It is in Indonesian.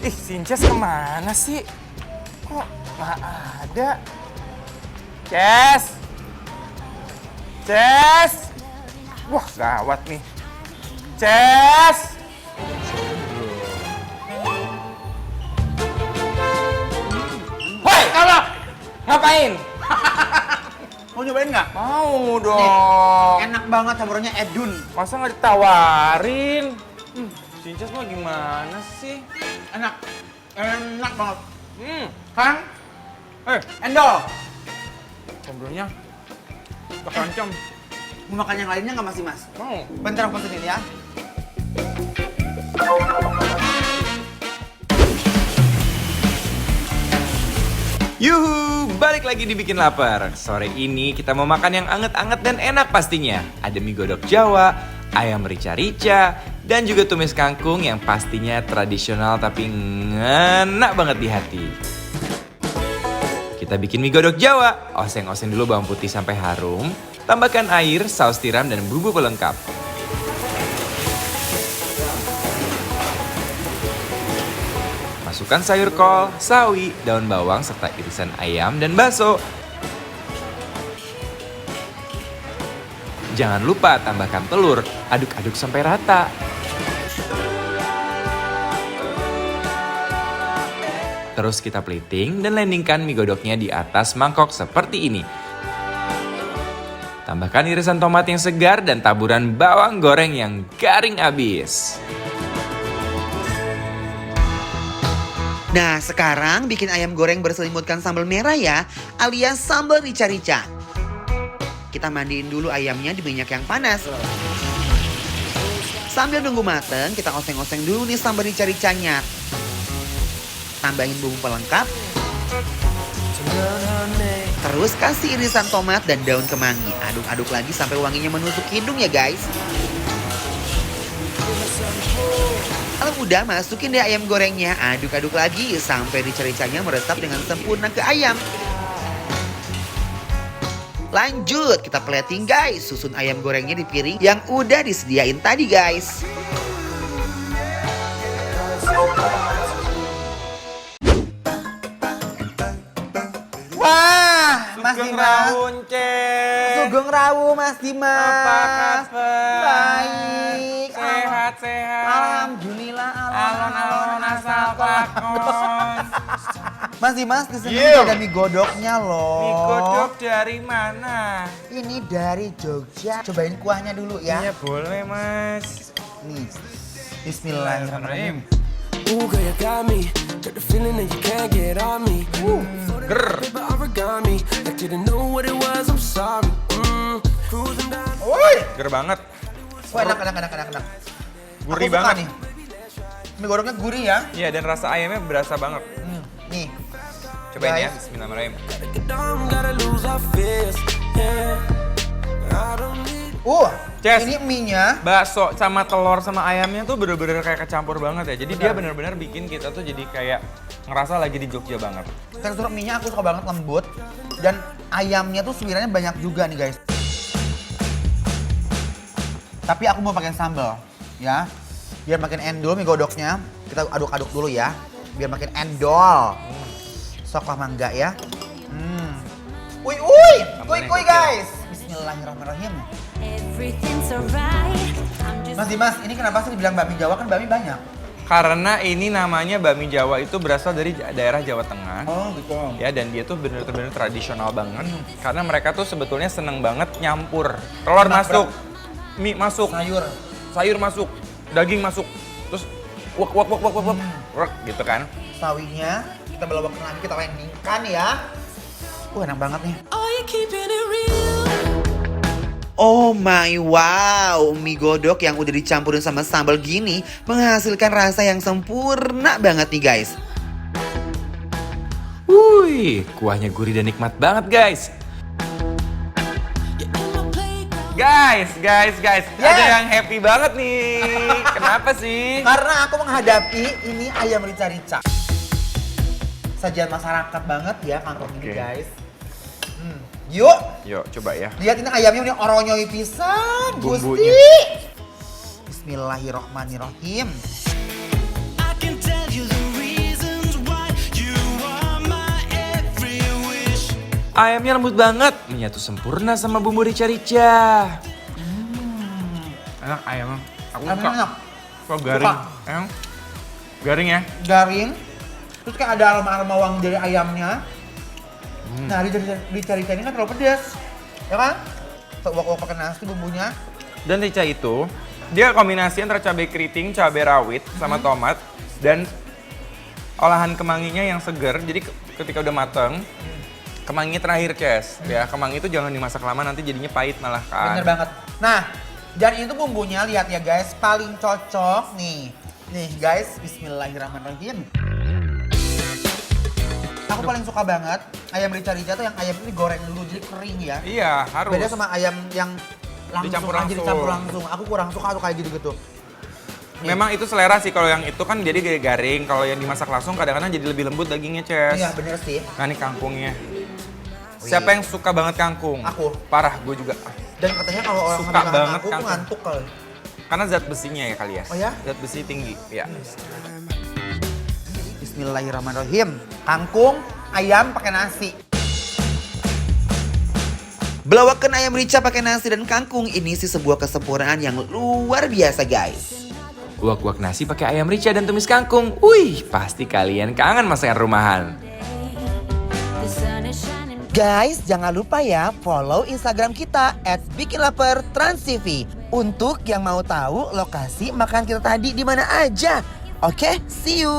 Ih, Sinces kemana sih? Kok nggak ada? Ces! Ces! Wah, gawat nih. Ces! Woi, kamu! Ngapain? Mau nyobain nggak? Mau dong. Enak banget campurannya Edun. Masa nggak ditawarin? Sinces mah gimana sih? Enak. Enak banget. Kan? Endol. Ngobrolnya kekancam. Mau makan yang lainnya nggak masih mas? Mau. Bentar aku pesenin ya. Yuhu, balik lagi dibikin lapar. Sore ini kita mau makan yang anget-anget dan enak pastinya. Ada mie godok Jawa, ayam rica-rica, dan juga tumis kangkung yang pastinya tradisional tapi ngena banget di hati. Kita bikin mie godok Jawa. Oseng-oseng dulu bawang putih sampai harum. Tambahkan air, saus tiram, dan bumbu pelengkap. Masukkan sayur kol, sawi, daun bawang, serta irisan ayam dan bakso. Jangan lupa tambahkan telur, aduk-aduk sampai rata. Terus kita plating dan landingkan mie godoknya di atas mangkok seperti ini. Tambahkan irisan tomat yang segar dan taburan bawang goreng yang garing abis. Nah, sekarang bikin ayam goreng berselimutkan sambal merah ya, alias sambal rica-rica. Kita mandiin dulu ayamnya di minyak yang panas. Sambil nunggu mateng, kita oseng-oseng dulu nih sambal rica-ricanya. Tambahin bumbu pelengkap. Terus kasih irisan tomat dan daun kemangi. Aduk-aduk lagi sampai wanginya menusuk hidung ya guys. Kalau udah, masukin deh ayam gorengnya. Aduk-aduk lagi sampai rica-ricanya meresap dengan sempurna ke ayam. Lanjut, kita plating guys. Susun ayam gorengnya di piring yang udah disediain tadi guys. Wah, Mas Sugeng Dimas. Rawun, Ces. Sugeng Rawu Mas Dimas. Apa kabar? Baik. Sehat-sehat. Alhamdulillah. Alon-alon asal kelakon. Mas Dimas, di sini Iya. ada mie godoknya loh. Mie godok dari mana? Ini dari Jogja. Cobain kuahnya dulu ya. Iya boleh, Mas. Nih. Bismillahirrahmanirrahim. Ooh, girl, you got me. Got the feeling that you can't get on me. Ger. Paper origami. I didn't know what it was, I'm sorry. Cruising down. Woi. Ger banget. Wah, enak. Gurih Aku suka banget. nih. Mie godoknya gurih ya. Iya, dan rasa ayamnya berasa banget. Nih. Cobain ya, Guys. bismillahirrahmanirrahim. Gotta get down, gotta lose our fears. Yeah. I don't need. Ces. Ini mie-nya. Bakso sama telur sama ayamnya tuh bener-bener kayak kecampur banget ya. Jadi dia bener-bener bikin kita tuh jadi kayak ngerasa lagi di Jogja banget. Tekstur mie-nya aku suka banget, lembut. Dan ayamnya tuh sebenarnya banyak juga nih guys. Tapi aku mau pakai sambal ya. Biar makin endol mie godoknya. Kita aduk-aduk dulu ya. Biar makin endol. Sok lah mangga ya. Uy, Sambalnya kuy kecil. guys. Bismillahirrahmanirrahim. Everything's alright. I'm just Mas Dimas, ini kenapa sih dibilang bakmi Jawa? Kan bakmi banyak. Karena ini namanya bakmi Jawa itu berasal dari daerah Jawa Tengah. Oh gitu. Ya, dan dia tuh bener-bener tradisional banget. Karena mereka tuh sebetulnya seneng banget nyampur. Telur masuk, mie masuk, Sayur. sayur masuk, daging masuk. Terus wak gitu kan. Sawinya kita belokkan lagi, kita landingkan ya. Enak banget nih. Are you keeping it real? Oh my wow, mie godok yang udah dicampurin sama sambal gini menghasilkan rasa yang sempurna banget nih guys. Wuih, kuahnya gurih dan nikmat banget guys. You're in my playground. Guys, Yes. ada yang happy banget nih. Kenapa sih? Karena aku menghadapi ini ayam rica-rica. Sajian masyarakat banget ya kangkung ini Oke. guys. Yuk, Yuk, coba ya. lihat ini ayamnya ini oronyoi pisan, Bumbunya. Gusti. Bismillahirrohmanirrohim. I can tell you the reason. Ayamnya lembut banget, menyatu sempurna sama bumbu rica-rica. Enak ayamnya. Aku Ayamnya suka. enak. Kok garing? Ayam garing ya? Garing. Terus kayak ada aroma-aroma wangi dari ayamnya. Nah, rica-rica ini kan terlalu pedas. Ya kan? Wok-wok pakai nasi bumbunya. Dan rica itu, dia kombinasi antara cabai keriting, cabai rawit, sama tomat. Dan olahan kemanginya yang seger. Jadi ketika udah mateng, kemanginya terakhir, Ces. Ya, kemangi itu jangan dimasak lama, nanti jadinya pahit malah kan. Bener banget. Nah, dan itu bumbunya lihat ya guys, paling cocok nih. Nih guys, bismillahirrahmanirrahim. Aku paling suka banget ayam rica-rica tuh yang ayam itu digoreng dulu jadi kering ya. Iya, harus. Beda sama ayam yang langsung Dicampur aja langsung. dicampur langsung. Aku kurang suka tuh kayak gitu-gitu. Memang itu selera sih, kalau yang itu kan jadi garing, kalau yang dimasak langsung kadang-kadang jadi lebih lembut dagingnya, Ces. Iya bener sih. Nah, ini kangkungnya. Wih. Siapa yang suka banget kangkung? Aku. Parah, gue juga. Dan katanya kalau orang Suka habis makan banget aku tuh kangkung. ngantuk kali. Karena zat besinya ya kali ya. Oh ya? Zat besi tinggi, ya. Bismillahirrahmanirrahim. Kangkung, ayam pakai nasi. Belawakan ayam rica pakai nasi dan kangkung ini sih sebuah kesempurnaan yang luar biasa guys. Wak-wak nasi pakai ayam rica dan tumis kangkung. Wih, pasti kalian kangen masakan rumahan. The sun is shining. Guys, jangan lupa ya follow Instagram kita @bikinlapertransTV untuk yang mau tahu lokasi makan kita tadi di mana aja. Oke, see you.